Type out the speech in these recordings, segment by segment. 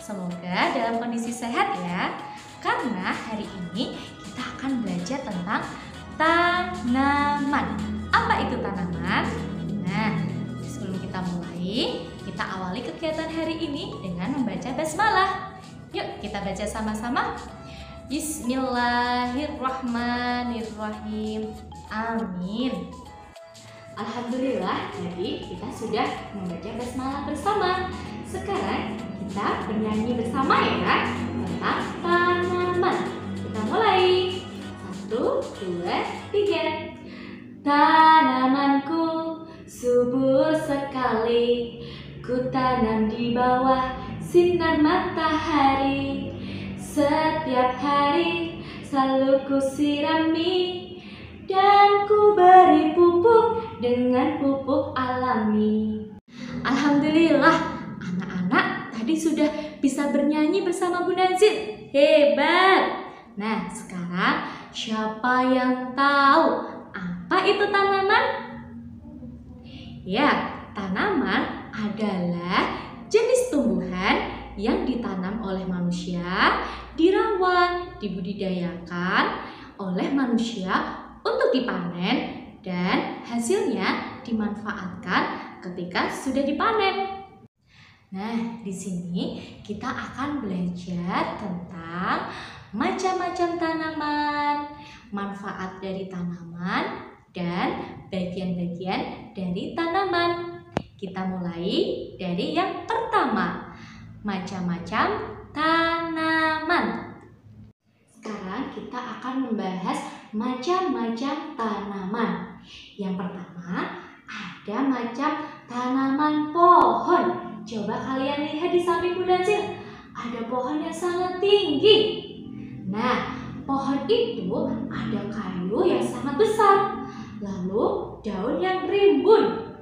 Semoga dalam kondisi sehat ya. Karena hari ini kita akan belajar tentang tanaman. Apa itu tanaman? Nah, sebelum kita mulai, kita awali kegiatan hari ini dengan membaca basmalah. Yuk kita baca sama-sama. Bismillahirrahmanirrahim. Amin. Alhamdulillah, jadi kita sudah membaca basmalah bersama. Sekarang kita bernyanyi bersama ya tentang tanaman. Kita mulai. 1, 2, 3. Tanamanku subur sekali, ku tanam di bawah sinar matahari. Setiap hari selalu ku sirami dan ku beri pupuk dengan pupuk alami. Alhamdulillah, anak-anak tadi sudah bisa bernyanyi bersama Bu Nazin. Hebat! Nah, sekarang siapa yang tahu apa itu tanaman? Ya, tanaman adalah jenis tumbuhan yang ditanam oleh manusia, dirawat, dibudidayakan oleh manusia untuk dipanen dan hasilnya dimanfaatkan ketika sudah dipanen. Nah, di sini kita akan belajar tentang macam-macam tanaman, manfaat dari tanaman, dan bagian-bagian dari tanaman. Kita mulai dari yang pertama, macam-macam tanaman. Sekarang kita akan membahas macam-macam tanaman. Yang pertama, ada macam tanaman pohon. Coba kalian lihat di samping Bu Nazin, ada pohon yang sangat tinggi. Nah, pohon itu ada kayu yang sangat besar, lalu daun yang rimbun.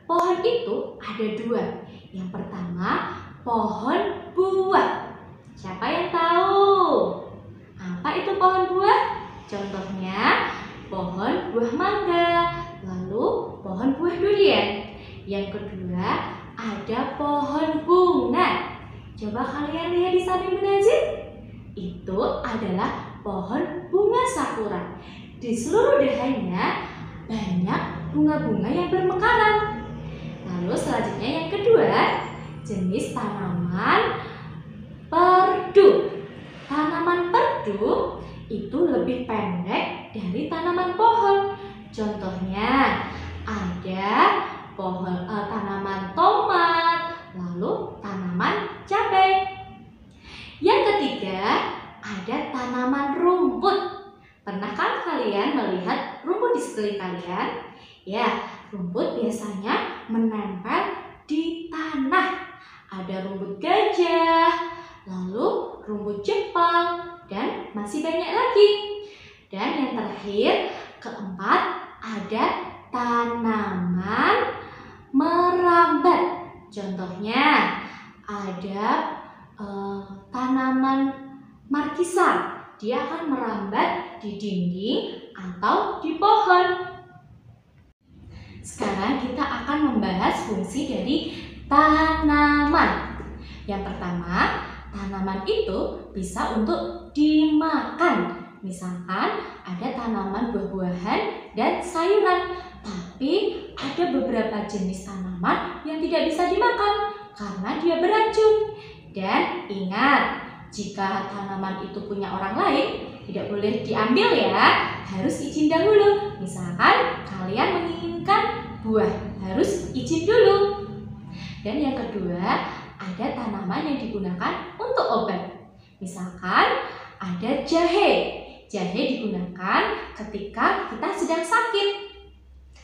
Pohon itu ada dua. Yang pertama, pohon buah. Siapa yang tahu? Apa itu pohon buah? Contohnya, pohon buah mangga, lalu pohon buah durian. Yang kedua, ada pohon bunga. Coba kalian lihat di samping Bu Nazin. Itu adalah pohon bunga sakura. Di seluruh dahannya banyak bunga-bunga yang bermekaran. Lalu selanjutnya yang kedua, jenis tanaman perdu. Tanaman perdu itu lebih pendek dari tanaman pohon. Contohnya ada tanaman tomat, lalu tanaman cabai. Yang ketiga, ada tanaman rumput. Pernah kan kalian melihat rumput di sekeliling kalian? Ya, rumput biasanya menempel di tanah. Ada rumput gajah, lalu rumput Jepang, dan masih banyak lagi. Dan yang terakhir, keempat, ada tanaman merambat. Contohnya ada tanaman markisa. Dia akan merambat di dinding atau di pohon. Sekarang kita akan membahas fungsi dari tanaman. Yang pertama, tanaman itu bisa untuk dimakan. Misalkan ada tanaman buah-buahan dan sayuran. Tapi ada beberapa jenis tanaman yang tidak bisa dimakan karena dia beracun. Dan ingat, jika tanaman itu punya orang lain, tidak boleh diambil ya, harus izin dahulu. Misalkan kalian menginginkan buah, harus izin dulu. Dan yang kedua, ada tanaman yang digunakan untuk obat. Misalkan ada jahe. Jahe digunakan ketika kita sedang sakit.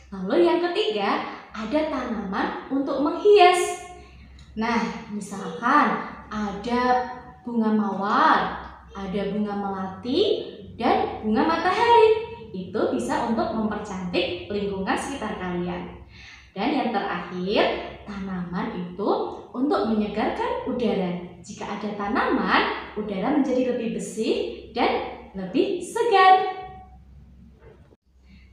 Lalu yang ketiga, ada tanaman untuk menghias. Nah, misalkan ada bunga mawar, ada bunga melati, dan bunga matahari. Itu bisa untuk mempercantik lingkungan sekitar kalian. Dan yang terakhir, tanaman itu untuk menyegarkan udara. Jika ada tanaman, udara menjadi lebih bersih dan lebih segar.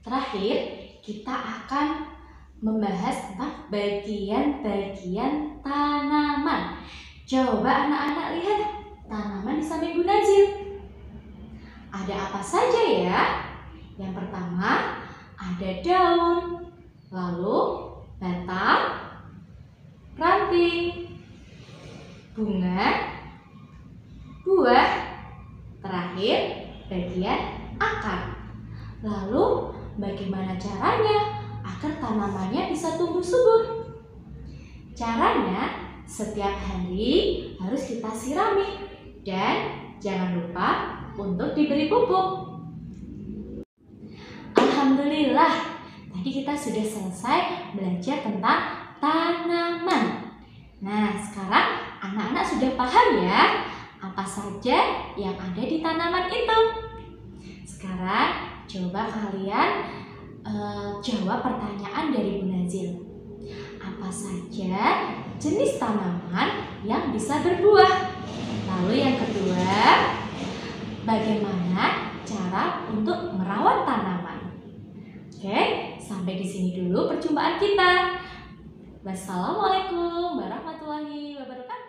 Terakhir, kita akan membahas tentang bagian-bagian tanaman. Coba anak-anak lihat tanaman di samping Bu Nazil. Ada apa saja ya? Yang pertama, ada daun, lalu batang, ranting, bunga, buah, terakhir bagian akar. Lalu bagaimana caranya agar tanamannya bisa tumbuh subur? Caranya setiap hari harus kita sirami dan jangan lupa untuk diberi pupuk. Alhamdulillah, tadi kita sudah selesai belajar tentang tanaman. Nah, sekarang anak-anak sudah paham ya apa saja yang ada di tanaman itu. Sekarang coba kalian jawab pertanyaan dari Bu Nazil. Apa saja jenis tanaman yang bisa berbuah? Lalu yang kedua, bagaimana cara untuk merawat tanaman? Oke, sampai di sini dulu perjumpaan kita. Wassalamualaikum warahmatullahi wabarakatuh.